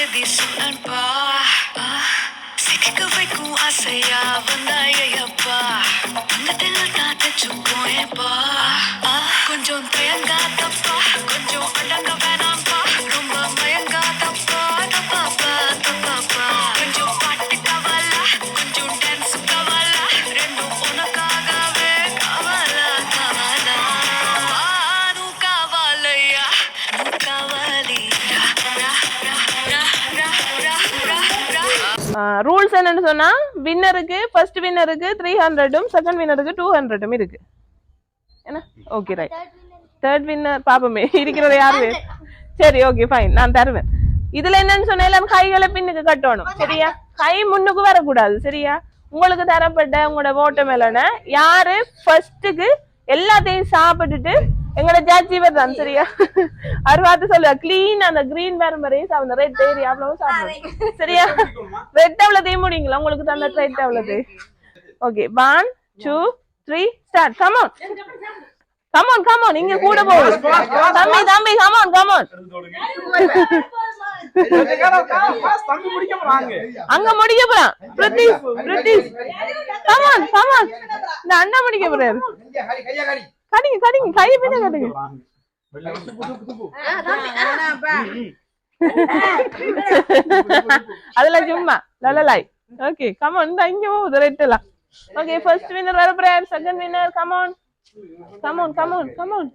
செய்தி சொன்னன்பா சிக்க வைக்கும் ஆசையா வந்தாயப்பா தங்கத்தில் தாத்த சுக்கோயப்பா கொஞ்சம் தயங்காதப்பா கொஞ்சம் அடங்க வேணாம்பா ரொம்ப மயங்காதப்பா தப்பாப்பா தப்பாப்பா கொஞ்சம் பாட்டு கவலா கொஞ்சம் டான்ஸ் கவலா ரெண்டும் உனக்காகவே கவலா கவலா நூ கவலையா நூ கவலியா ரூல்ஸ் என்னன்னு சொன்னா வின்னருக்கு ஃபர்ஸ்ட் வின்னருக்கு 300ம் செகண்ட் வின்னருக்கு 200ம் இருக்கு என்ன ஓகே ரைட் தேர்ட் வின்னர் பாப்போமே இருக்கிறது யாரு சரி ஓகே ஃபைன் நான் தருவேன் இதுல என்னன்னு சொன்னா எல்லாம் கைகளை பின்னுக்கு கட்டணும் சரியா கை முன்னுக்கு வரக்கூடாது சரியா உங்களுக்கு தரப்பட்ட உங்களோட ஓட்ட மேலான யாரு ஃபர்ஸ்ட்டுக்கு எல்லாத்தையும் சாப்பிட்டுட்டு எங்களோட ஜட்ஜி தான் சரியா அவர் பார்த்து சொல்லுவா கிளீன் அந்த கிரீன் வேற மாதிரியே சாப்பிடுங்க ரெட் ஏரியா அவ்வளவு சாப்பிடுங்க சரியா ரெட் அவ்வளோதையும் முடியுங்களா உங்களுக்கு தந்த ரெட் அவ்வளவு okay 1 2 3 start come on come on come on இங்க கூட போகுது தம்பி தம்பி கமான் கமான் அங்க முடிக்க போறான் பிரிட்டிஷ் பிரிட்டிஷ் கமான் கமான் இந்த அண்ணா முடிக்க போறாரு கடிங்க கடிங்க கையை பின்ன கட்டுங்க அதெல்லாம் சும்மா லலலாய் ஓகே கமான் இந்த இங்க போகுது ரெட் எல்லாம் ஓகே ஃபர்ஸ்ட் வின்னர் வர போறார் second winner come on come on come on come on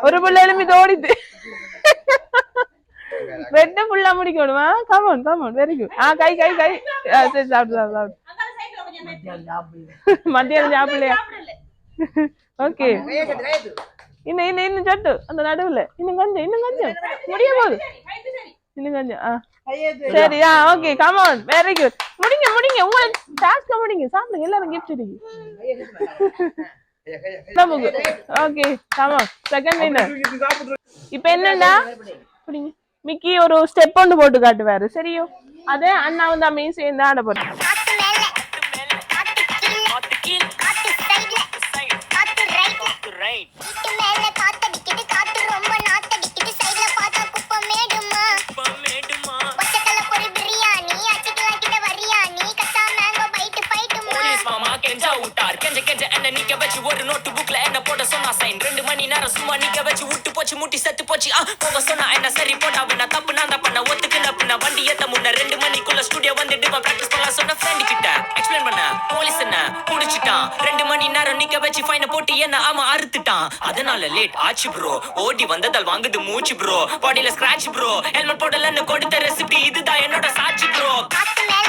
ஒரு புள்ள எழுப்பி ஓடிட்டு ரெட்ட ஃபுல்லா முடிக்கணுமா கமான் கமான் வெரி குட் கை கை கை சரி சாப்பிடு சாப்பிடு மத்தியானம் சாப்பிடலையா ஓகே இன்னும் இன்னும் இன்னும் சொட்டு அந்த நடுவுல இன்னும் கொஞ்சம் முடிய போகுது இன்னும் கொஞ்சம் சரி ஓகே கமான் வெரி குட் முடிங்க முடிங்க உங்க டாஸ்க் முடிங்க சாப்பிடுங்க எல்லாரும் கிஃப்ட் இருக்கு ஓகே கமான் செகண்ட் வின்னர் இப்போ என்னன்னா புடிங்க மிக்கி ஒரு ஸ்டெப் ஒன்று போட்டு காட்டுவாரு சரியோ அதே அண்ணாவும் தம்மையும் சேர்ந்து ஆட போறோம் ஒரு நோட்டு புக்ல என்ன போட சொன்னா சைன் 2 மணி நேரம் சும்மா நிக்க வச்சு விட்டு போச்சு முட்டி செத்து போச்சு போக சொன்னா என்ன சரி போட்டா வேணா தப்பு நான் தான் பண்ண ஒத்துக்குன பின்ன வண்டி ஏத்த முன்ன 2 மணிக்குள்ள ஸ்டுடியோ வந்துட்டு பிராக்டிஸ் பண்ணலாம் சொன்ன ஃப்ரெண்ட் கிட்ட எக்ஸ்பிளைன் பண்ண போலீஸ் என்ன குடிச்சிட்டான் 2 மணி நேரம் நிக்க வச்சு ஃபைனை போட்டு என்ன ஆமா அறுத்துட்டான் அதனால லேட் ஆச்சு ப்ரோ ஓடி வந்ததால் வாங்குது மூச்சு ப்ரோ பாடியில ஸ்கிராட்ச் ப்ரோ ஹெல்மெட் போடலன்னு கொடுத்த ரெசிபி இதுதான் என்னோட சாட்சி ப்ரோ காத்து மேல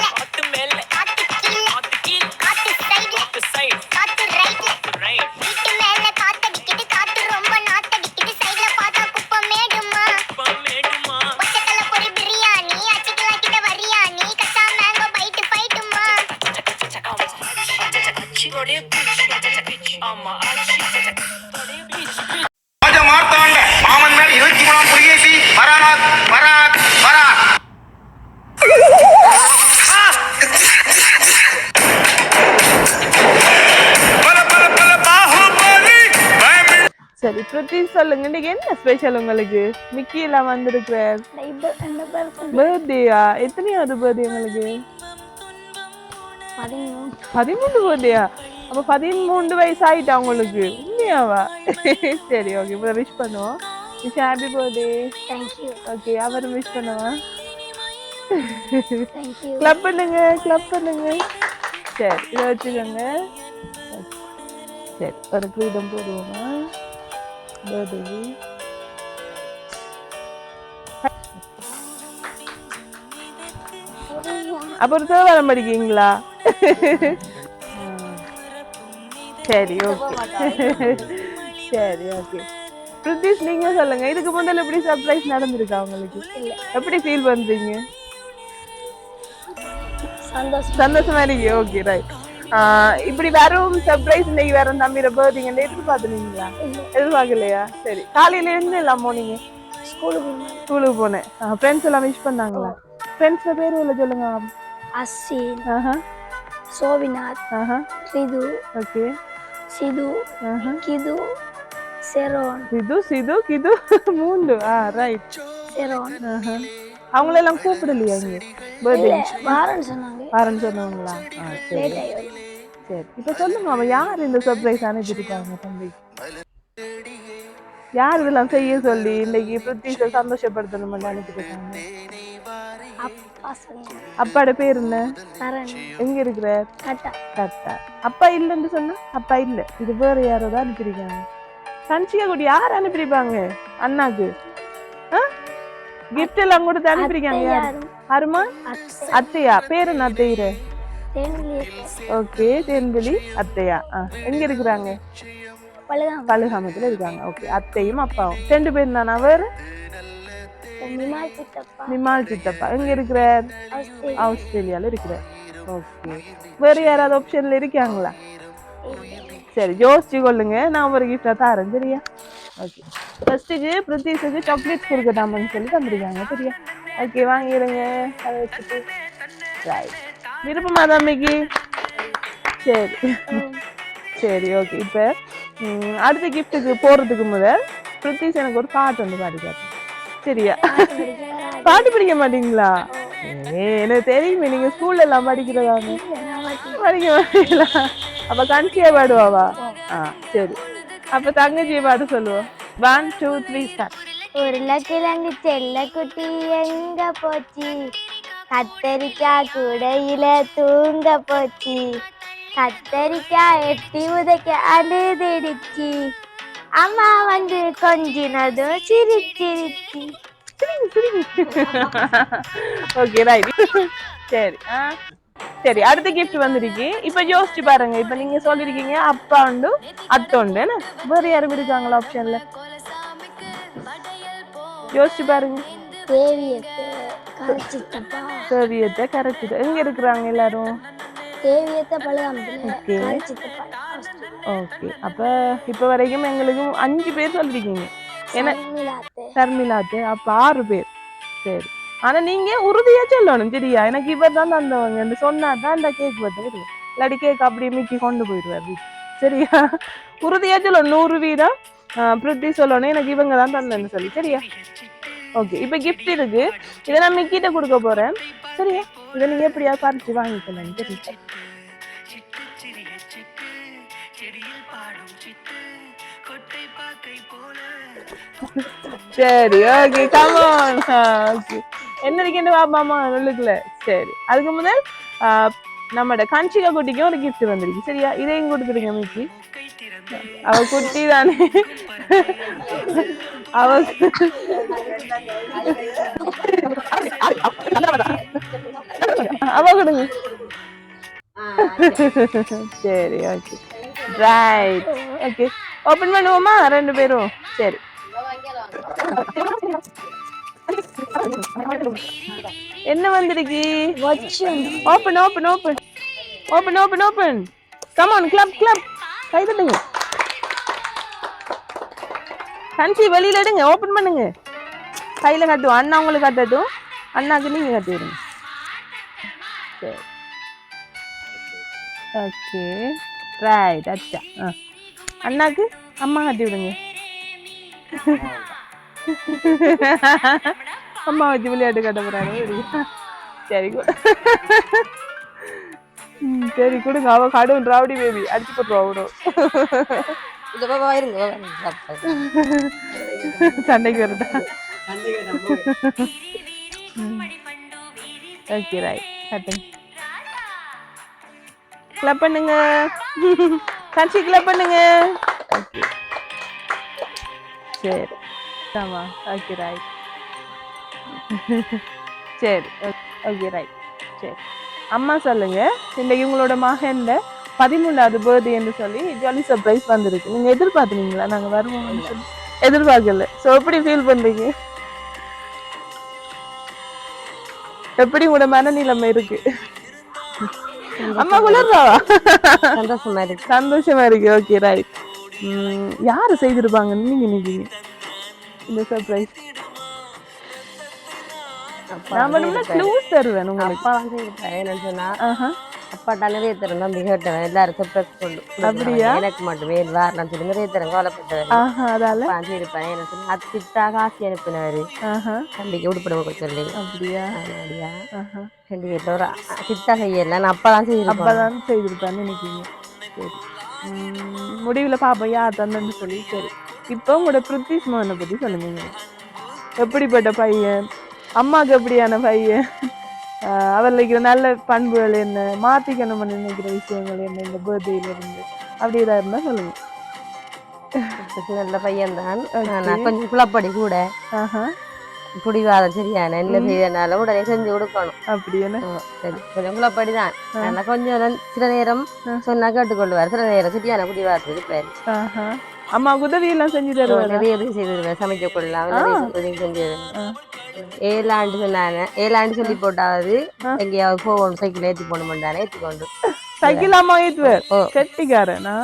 சரி பிரிட்டிஷ் சொல்லுங்க இன்னைக்கு என்ன ஸ்பெஷல் உங்களுக்கு மிக்கி எல்லாம் வந்திருக்கிறார் பர்த்டேயா எத்தனையாவது பர்த்டே உங்களுக்கு 13 பர்த்டேயா அப்ப 13 வயசு ஆயிட்டா உங்களுக்கு உண்மையாவா சரி ஓகே இப்போ விஷ் பண்ணுவோம் விஷ் ஹாப்பி பர்த்டே ஓகே அவரும் விஷ் பண்ணுவா கிளப் பண்ணுங்க சரி இதை வச்சுக்கோங்க சரி ஒரு ஃப்ரீடம் போடுவோமா பர்த்டே அப்புறம் தேவாரம் படிக்கீங்களா சரி ஓகே சரி ஓகே பிரிட்டிஷ் நீங்க சொல்லுங்க இதுக்கு முதல்ல எப்படி சர்ப்ரைஸ் நடந்திருக்கா உங்களுக்கு எப்படி ஃபீல் பண்றீங்க சந்தோஷமா இருக்கு ஓகே ரைட் இப்படி வெறும் சர்ப்ரைஸ் இன்னைக்கு வேற தம்பிர பர்த்டேங்க எதிர்பார்த்துனீங்களா எதிர்பார்க்கலையா சரி காலையில இருந்து எல்லாம் போனீங்க ஸ்கூலுக்கு போனேன் ஃப்ரெண்ட்ஸ் எல்லாம் விஷ் பண்ணாங்களா ஃப்ரெண்ட்ஸ் பேர் உள்ள சொல்லுங்க அசின் சோவிநாத் ரிது ஓகே சிது கிது செரோன் சிது சிது கிது மூண்டு ரைட் செரோன் அவங்களெல்லாம் கூப்பிடலையா இங்க பர்த்டே வாரன்னு சொன்னாங்க. வரேன்னு சொன்னவங்களா சரி லேட் ஆகி சரி இப்ப சொல்லுங்க அவன் யார் இந்த சர்ப்ரைஸ் அனுப்பியிருக்காங்க தம்பி யார் இதெல்லாம் செய்ய சொல்லி இன்னைக்கு பிரித்திஷை சந்தோஷப்படுத்தணும்னு அனுப்பியிருக்காங்க அப்பா சொன்னாங்க. அப்பாட பேர் என்ன சரண் எங்க இருக்கிற கட்டா கரெக்டா அப்பா இல்லைன்னு சொன்னா அப்பா இல்ல இது வேற யாரோ தான் அனுப்பியிருக்காங்க சன்சிகா குடி யார் அனுப்பியிருப்பாங்க அண்ணாக்கு கிஃப்ட் எல்லாம் கொடுத்து அனுப்பியிருக்காங்க யாரு அருமா அத்தையா பேர் என்ன அத்தையிற ஓகே தேன்வெளி அத்தையா எங்க இருக்கிறாங்க பழுகாமத்துல இருக்காங்க ஓகே அத்தையும் அப்பாவும் 2 பேர் தானா வேற நிமால் சித்தப்பா எங்க இருக்கிறார் ஆஸ்திரேலியால இருக்கிறார் ஓகே வேற யாராவது ஆப்ஷன்ல இருக்காங்களா சரி யோசிச்சு கொள்ளுங்க நான் ஒரு கிஃப்டா தரேன் சரியா ஓகே ஃபர்ஸ்ட்டுக்கு பிரித்திஷுக்கு சாக்லேட்ஸ் கொடுக்கட்டாமன்னு சொல்லி தந்துருக்காங்க சரியா ஓகே வாங்கிடுங்க அதை வச்சுட்டு விருப்பமா தம்பிக்கு சரி சரி ஓகே இப்போ அடுத்த கிஃப்ட்டுக்கு போறதுக்கு முதல் பிரித்திஷ் எனக்கு ஒரு பாட்டு வந்து பாடி காட்டு சரியா பாட்டு படிக்க மாட்டீங்களா எனக்கு தெரியுமே நீங்க ஸ்கூல்ல எல்லாம் படிக்கிறதாங்க படிக்க மாட்டீங்களா அப்ப கன்சியா பாடுவாவா சரி அப்ப தங்கச்சியை பாட்டு சொல்லுவோம் 1 2 3 ஸ்டார்ட் உருளைக்கிழங்கு செல்ல குட்டி எங்க போச்சு கத்தரிக்காய் கூடையில தூங்க போச்சு கத்தரிக்காய் எட்டி உதைக்க அழுதுடுச்சு அம்மா வந்து கொஞ்சினதும் சிரிச்சிருச்சு ஓகே ரைட் சரி சரி அடுத்த கிஃப்ட் வந்துருக்கு இப்ப யோசிச்சு பாருங்க இப்ப நீங்க சொல்லிருக்கீங்க அப்பா உண்டு அத்தை உண்டு என்ன வேற யாரும் இருக்காங்களா ஆப்ஷன்ல யோசிச்சு பாருங்க தேவியத்தை கரைச்சிட்டு எங்க இருக்கிறாங்க எல்லாரும் ஓகே அப்ப இப்ப வரைக்கும் எங்களுக்கு 5 பேர் சொல்லிருக்கீங்க என்ன சர்மிளாத்து அப்ப 6 பேர் சரி ஆனா நீங்க உறுதியா சொல்லணும் சரியா எனக்கு இவர் தான் தந்தவங்க சொன்னாதான் அந்த கேக் வந்து இல்லாட்டி கேக் அப்படியே மிக்கி கொண்டு போயிடுவார் சரியா உறுதியா சொல்லணும் 100 வீதம் பிரித்தி சொல்லணும் எனக்கு இவங்க தான் தந்தேன்னு சொல்லி சரியா ஓகே இப்ப கிஃப்ட் இருக்கு இதை நான் மிக்கிட்ட கொடுக்க போறேன் சரியா இதை நீங்க எப்படியா பறிச்சு வாங்கிக்கலாம் சரி சரி ஓகே கம் ஆன் ஓகே என்ன இருக்கேன்னு பாப்பாமா சொல்லுக்குல சரி அதுக்கு முதல் நம்மட கன்சிகா குட்டிக்கும் ஒரு கிஃப்ட் வந்திருக்கு சரியா இதையும் கொடுத்துருங்க மிக்கி அவ குட்டி தானே அவ அவ கொடுங்க சரி ஓகே ரைட் ஓகே ஓபன் பண்ணுவோமா 2 பேரும் சரி என்ன வந்திருக்கு open open open open open open come on clap clap கை தட்டுங்க கன்சி வெளியில எடுங்க ஓபன் பண்ணுங்க கையில கட்டுவோம் அண்ணா உங்களுக்கு கட்டட்டும் அண்ணாக்கு நீங்க கட்டி விடுங்க சரி ஓகே ரைட் அச்சா அண்ணாக்கு அம்மா கட்டி விடுங்க அம்மா வச்சு விளையாட்டு கட்ட போறாரு சரி சரி கொடுங்க அவ கடும் ராவடி பேபி அடிச்சு போட்டுருவா விடும் சண்டைக்கு வருதா ஓகே ரைட் கட்டுங்க கிளப் பண்ணுங்க கட்சி கிளப் பண்ணுங்க ஓகே சரி ஆமா ஓகே ரைட் சரி ஓகே ரைட் சரி அம்மா சொல்லுங்க இன்னைக்கு உங்களோட மகன் 13வது பர்த்டே என்று சொல்லி ஜாலி சர்ப்ரைஸ் வந்திருக்கு நீங்க எதிர்பார்த்தீங்களா நாங்க வருவோம்னு சொல்லி எதிர்பார்க்கல சோ எப்படி ஃபீல் பண்றீங்க எப்படி உங்களோட மனநிலைமை இருக்கு அம்மா குளிர்றாவா சந்தோஷமா இருக்கு ஓகே ரைட் யாரு செய்திருப்பாங்க நீங்க நினைக்கிறீங்க இந்த சர்ப்ரைஸ் நான் வேணும்னா க்ளூஸ் தருவேன் உங்களுக்கு அப்பா வந்து என்னன்னு சொன்னா அப்பாட்டா நிறைய தரம் நம்பி கேட்டவன் எல்லாரும் சர்ப்ரைஸ் கொண்டு அப்படியா? எனக்கு மட்டுமே வரலாம் சொல்லி நிறைய தரம் கவலைப்பட்டவர் அதால அப்பா இருப்பேன் எனக்கு சொல்லி அது சித்தா காசி அனுப்பினவர் தம்பிக்கு உடுப்பட சொல்லி அப்படியா? அப்படியா ரெண்டு பேர்ல ஒரு சித்தா செய்யல நான் அப்பா தான் செய்யிருப்பேன் அப்பதான் செய்திருப்பான்னு நினைக்கிறீங்க. சரி, முடிவுல பாப்போம் யார் தந்தன்னு சொல்லி. சரி, இப்போ உங்களோட பிரித்திஷ் மோகனை பத்தி சொல்லுங்க. எப்படிப்பட்ட பையன், அம்மாவுக்கு எப்படியான பையன், அவர்ல இருக்கிற நல்ல பண்புகள் என்ன, மாத்திக்கணும்னு நினைக்கிற விஷயங்கள் என்ன இந்த பர்த்டேல இருந்து, அப்படி ஏதாவது இருந்தா சொல்லுங்க. நல்ல பையன் தான், கொஞ்சம் குழப்படி கூட, புடிவாதம் சரியான என்ன செய்யறதுனால உடனே செஞ்சு கொடுக்கணும். அப்படியே சரி, கொஞ்சம் குழப்படிதான், ஆனா கொஞ்சம் சில நேரம் சொன்னா கேட்டுக்கொள்வார், சில நேரம் சரியான புடிவாதம் இருப்பாரு. அம்மாவுக்கு உதவி எல்லாம் செஞ்சு தருவாரு, நிறைய உதவி செய்திருவேன், சமைக்க கொள்ளலாம் உதவி செஞ்சு. 7 ஆண்டு சொன்னாங்க, 7 ஆண்டு சொல்லி போட்டாவது எங்கேயாவது போகணும், சைக்கிள் ஏற்றி போகணும்டானே ஏற்றி கொண்டு சைக்கிள் அம்மா ஏற்றுவார். கெட்டிக்காரனா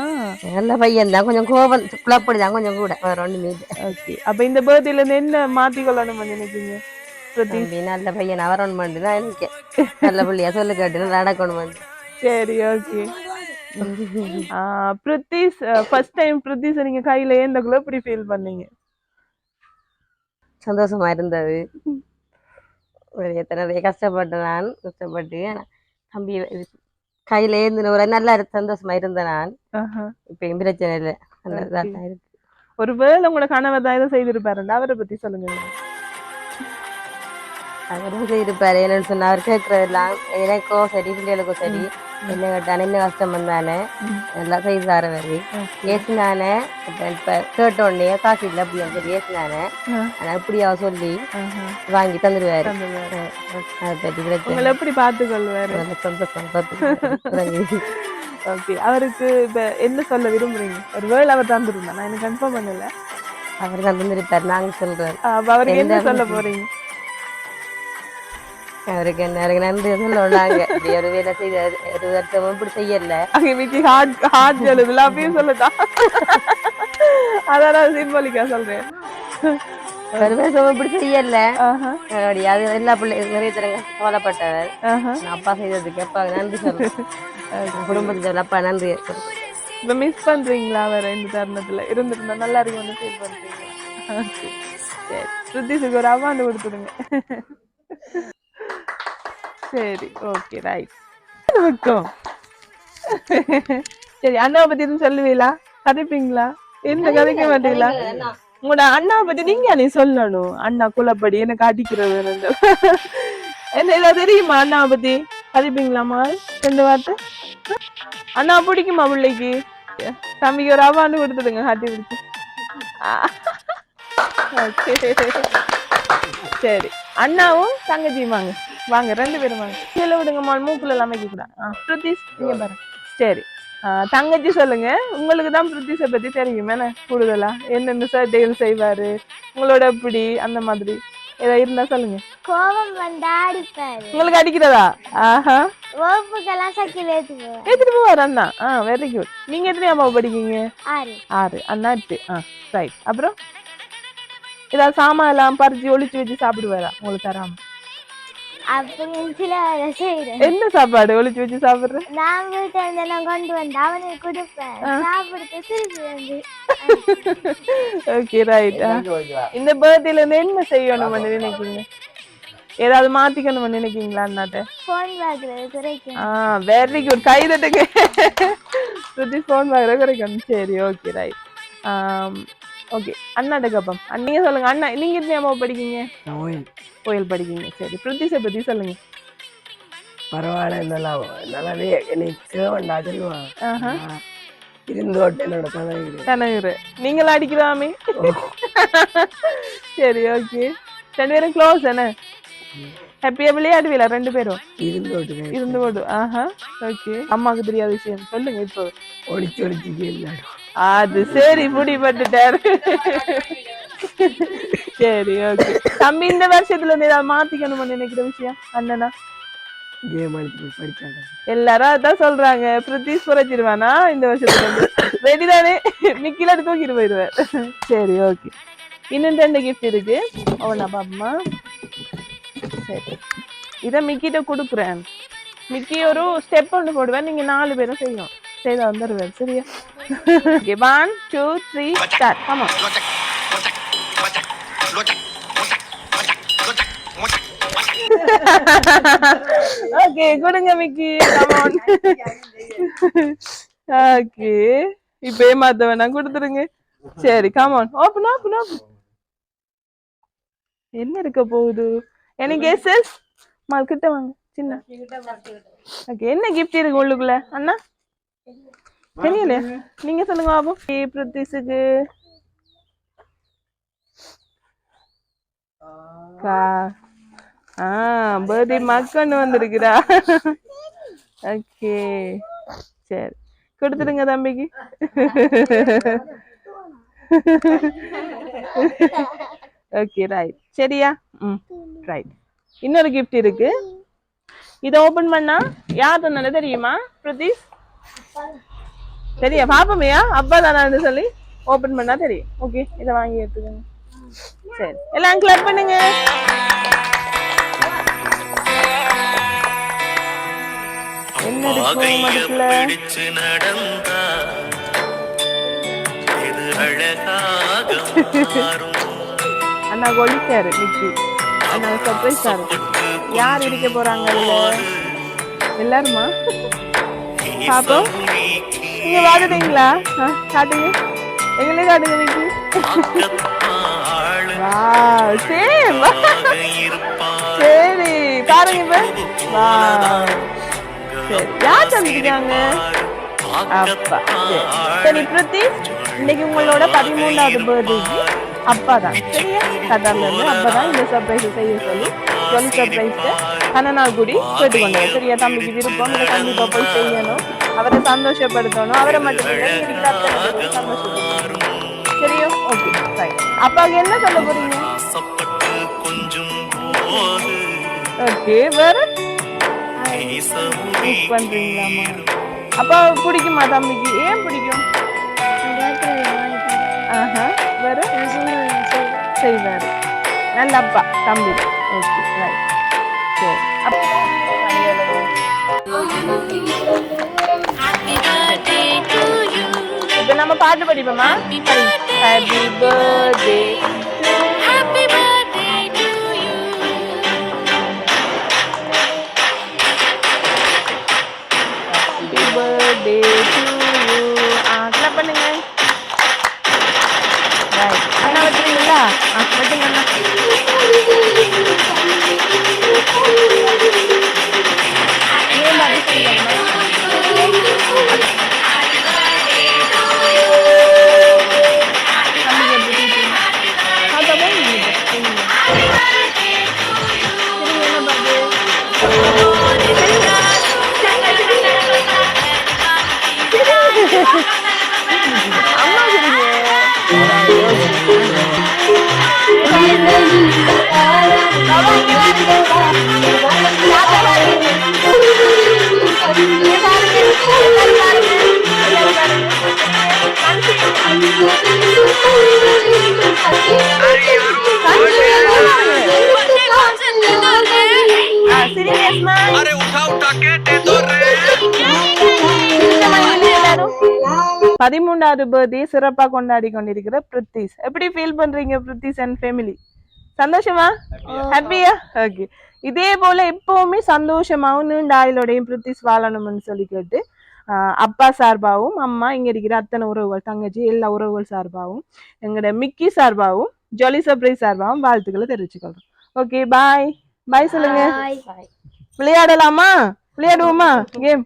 நல்ல பையன் தான், கொஞ்சம் கோபம் குழப்படிதான் கொஞ்சம் கூட, வேற ஒண்ணுமே இல்லை. ஓகே, அப்ப இந்த பர்த்டேல இருந்து என்ன மாத்திக்கொள்ளணும் நினைக்கிறீங்க? நல்ல பையன் அவர் ஒன்று பண்ணு தான் எனக்கு நல்ல பிள்ளையா சொல்லு கேட்டு நடக்கணும் வந்து. சரி, ஓகே. பிரித்திஷ் ஃபர்ஸ்ட் டைம் பிரித்திஷ் நீங்க கையில ஏந்தக்குள்ள எப்படி ஃபீல் பண்ணீங்க? சந்தோஷமா இருந்தது, நிறைய கஷ்டப்பட்டு நான் கஷ்டப்பட்டு தம்பி கையில ஏந்தின ஒரு நல்லா சந்தோஷமா இருந்தேன் நான். இப்ப பிரச்சனை இல்லை, நல்லா இருக்கு. ஒருவேளை உங்களோட கணவர் தான் இதை செய்திருப்பாருண்டா, அவரை பத்தி சொல்லுங்க. அவரும் செய்திருப்பாரு, என்னன்னு சொன்னா அவர் கேட்கறதெல்லாம் எனக்கும் சரி பிள்ளைகளுக்கும் சரி என்ன கேட்டானே என்ன கஷ்டம் வந்தானே நல்லா செய்து தரவரு ஏசினானே. இப்ப கேட்டோடனே காசு இல்லை அப்படின்னு சொல்லி ஏசினானே, ஆனா இப்படியா சொல்லி வாங்கி தந்துடுவாரு. அதை பற்றி பிரச்சனை எப்படி பார்த்துக்கொள்வாரு, சந்தோஷம். ஓகே, அவருக்கு இப்ப என்ன சொல்ல விரும்புறீங்க? ஒரு வேளை அவர் தந்துருந்தா, நான் எனக்கு கன்ஃபார்ம் பண்ணல, அவர் தான் தந்துருப்பாரு, நாங்க சொல்றோம். அவருக்கு என்ன சொல்ல போறீங்க? அவருக்கு என்ன நன்றி சொல்லலாங்க, இப்படி ஒரு வேலை செய்த ஒரு வருஷமும் இப்படி செய்யல, சொல்லதான் அதான் சிம்பலிக்கா சொல்றேன். ஒரு வருஷமும் இப்படி செய்யல, அது எல்லா பிள்ளைங்க நிறைய தரங்க கவலைப்பட்டவர். அப்பா செய்ததுக்கு அப்பா நன்றி சொல்றேன், குடும்பத்துக்கு அப்பா நன்றி. இப்ப மிஸ் பண்றீங்களா வேற இந்த தருணத்துல இருந்திருந்தா நல்லா இருக்கும்னு ஃபீல் பண்றீங்க? சரி, ஸ்ருதிஷுக்கு ஒரு அவார்டு கொடுத்துடுங்க. சரி, ஓகே, ரைட். சரி, அண்ணாவை பத்தி எதுவும் சொல்லுவீங்களா, கதைப்பீங்களா? எந்த கதைக்க மாட்டீங்களா? உங்களோட அண்ணாவை பத்தி நீங்க நீ சொல்லணும். அண்ணா குலப்படி எனக்கு அடிக்கிறது என்ன ஏதாவது தெரியுமா அண்ணாவை பத்தி? கதைப்பீங்களாமா 2 வார்த்தை? அண்ணா பிடிக்குமா பிள்ளைக்கு? தம்பிக்கு ஒரு அவார்டு கொடுத்துடுங்க, காட்டி பிடிச்சு. சரி, அண்ணாவும் தங்கச்சியும் வாங்க வாங்க, 2 பேரும் வாங்க. கீழே விடுங்க, மூக்குல எல்லாம் வைக்க கூடாது. பிரித்திஷ் நீங்க பாருங்க. சரி, தங்கச்சி சொல்லுங்க, உங்களுக்கு தான் பிரித்திஷை பத்தி தெரியும் என்ன கூடுதலா, என்னென்ன சேட்டைகள் செய்வாரு, உங்களோட எப்படி அந்த மாதிரி ஏதாவது இருந்தா சொல்லுங்க. கோபம் வந்தா அடிப்பாரு. உங்களுக்கு அடிக்கிறதா? வகுப்புக்கெல்லாம் சைக்கிள் ஏத்துட்டு போவாரு அண்ணா. Very good. நீங்க எத்தனை அம்மா படிக்கீங்க? 6. அண்ணா 8. ரைட். அப்புறம் ஏதாவது சாமான் எல்லாம் பறிச்சு ஒளிச்சு வச்சு சாப்பிடுவாரா உங்களுக்கு தராம? என்ன சாப்பாடு ஒளிச்சு வச்சு சாப்பிடுற? நான் வீட்டுல இருந்து கொண்டு வந்து அவனுக்கு கொடுப்பேன், சாப்பிடுறது திருப்பி வந்து. Okay, right. இந்த பர்த்டேல இருந்து என்ன செய்யணும்னு நினைக்கிறீங்க? ஏதாவது மாத்திக்கணும்னு நினைக்கிறீங்களா அண்ணாட்ட? போன் வாங்குறது குறைக்கணும். வெரி குட், கை தட்டுங்க. போன் வாங்குறது குறைக்கணும். சரி, ஓகே, ரைட். ஓகே, அண்ணாட்ட கப்பம். நீங்க சொல்லுங்க, அண்ணா நீங்க எத்தனை அம்மா படிக்கீங்க? கோயில் படிக்கீங்க. சரி, பிரித்திஷை பத்தி சொல்லுங்க. பரவாயில்ல, நல்லாவே என்னை சொல்லுவான். இருந்தோட்டனோட கனகுரு நீங்களா அடிக்கிறாமே? சரி, ஓகே, 2 பேரும் க்ளோஸ் என்ன? ஹாப்பியா விளையாடுவீங்களா 2 பேரும்? இருந்து ஓடு. ஓகே, அம்மாவுக்கு தெரியாத விஷயம் சொல்லுங்க. இப்போ ஒளிச்சு ஒளிச்சு விளையாடும். அது சரி, முடிப்பட்டுட்டாரு. சரி, ஓகே. தம்பி இந்த வருஷத்துல இருந்து ஏதாவது மாத்திக்கணும்னு நினைக்கிற விஷயம் அண்ணனா? எல்லாரும் அதான் சொல்றாங்க, பிரித்திஷ் குறைச்சிருவானா இந்த வருஷத்துல இருந்து? ரெடி தானே? மிக்கில தூக்கிட்டு போயிடுவார். சரி, ஓகே. இன்னும் 2 கிஃப்ட் இருக்கு, அவனா பாப்பமா. சரி, இத மிக்கிட்ட கொடுக்குறேன். மிக்கி ஒரு ஸ்டெப் ஒன்று போடுவேன், நீங்க 4 பேரும் செய்யணும். செய்தா வந்துடுவார், சரியா? Okay 1 2 3 start. ஆமா ஓகே கொடுங்க மிக்கி, கமான். ஓகே இப்ப ஏமாத்த வேணாம், கொடுத்துருங்க. சரி கமான், ஓபன் ஓபன் ஓபன். என்ன இருக்க போகுது? எனக்கு கெஸ்ஸஸ் மால் கிட்ட வாங்க சின்ன. ஓகே என்ன கிஃப்ட் இருக்கு உள்ளுக்குள்ள அண்ணா? தெரியல, நீங்க சொல்லுங்க பாபு. பிரித்திஸுக்கு பர்த்டே மக்கன்னு வந்திருக்குதா? ஓகே சரி கொடுத்துடுங்க தம்பிக்கு. ஓகே ரைட், சரியா? ரைட். இன்னொரு கிஃப்ட் இருக்கு, இதை ஓபன் பண்ணா யார் தந்தானே தெரியுமா பிரதீஷ்? சரியா பாப்பமையா? அப்பா தானு சொல்லி ஓபன் பண்ணா தெரியும். ஓகே இதை வாங்கி எடுத்துக்கோங்க. சரி எல்லாம் கிளப் பண்ணுங்க. என்ன இருக்கும் மனசுல? அண்ணா கொலிச்சாரு மிக்கி. அண்ணா சர்ப்ரைஸா இருக்கு. யார் இருக்க போறாங்க எல்லாருமா? பாப்போம். நீங்க பாத்துட்டீங்களா? காட்டுங்க, எங்களே காட்டுங்க மிக்கி. சேம். சரி பாருங்க இப்ப. சரி யார் தந்துருக்காங்க? அப்பா. சரி பிரித்திஷ், இன்னைக்கு உங்களோட 13வது பர்த்டேக்கு அப்பா தான், சரியா? கட்டார்ல இருந்து அப்பா தான் இந்த சர்ப்ரைஸ் செய்ய சொல்லி ஜொலி சர்ப்ரைஸ்க்கு கண்ணனாகுடி கேட்டுக்கொண்டாரு, சரியா? தம்பிக்கு விருப்பம், இதை கண்டிப்பா போய் செய்யணும், அவரை சந்தோஷப்படுத்தணும், அவரை மட்டும் சந்தோஷப்படுத்தணும், சரியா? Okay right. அப்பாவுக்கு என்ன சொல்ல போறீங்க? ஓகே வேற பண்றீங்களாமா? அப்பா பிடிக்குமா தம்பிக்கு? ஏன் பிடிக்கும்? வேற செய்வாரு, நல்ல அப்பா தம்பி. Okay right. சரி இப்ப நம்ம பாட்டு படிப்போமா? Happy birthday, happy birthday to you, happy birthday to you. Clap பண்ணுங்க. ரைட். அண்ணா வச்சுருங்களா? வச்சுங்க அண்ணா. அம்மா சரிங்க. अरे उठा उठा के दे दो रे. 13வது பர்த்டே சிறப்பா கொண்டாடி கொண்டிருக்கிற பிரித்திஷ், எப்படி ஃபீல் பண்றீங்க பிரித்திஷ் அண்ட் ஃபேமிலி? சந்தோஷமா? ஹாப்பியா? ஓகே. இதே போல எப்பவுமே சந்தோஷமாவும் நீண்ட ஆயுளோடையும் பிரித்திஷ் வாழணும்னு சொல்லி கேட்டு அப்பா சார்பாகவும், அம்மா, இங்க இருக்கிற அத்தனை உறவுகள், தங்கச்சி, எல்லா உறவுகள் சார்பாகவும், எங்களோட மிக்கி சார்பாகவும், ஜொலி சர்ப்ரைஸ் சார்பாகவும் வாழ்த்துக்களை தெரிவிச்சுக்கொள்றோம். Okay bye. பாய் சொல்லுங்க. விளையாடலாமா? விளையாடுவோமா கேம்?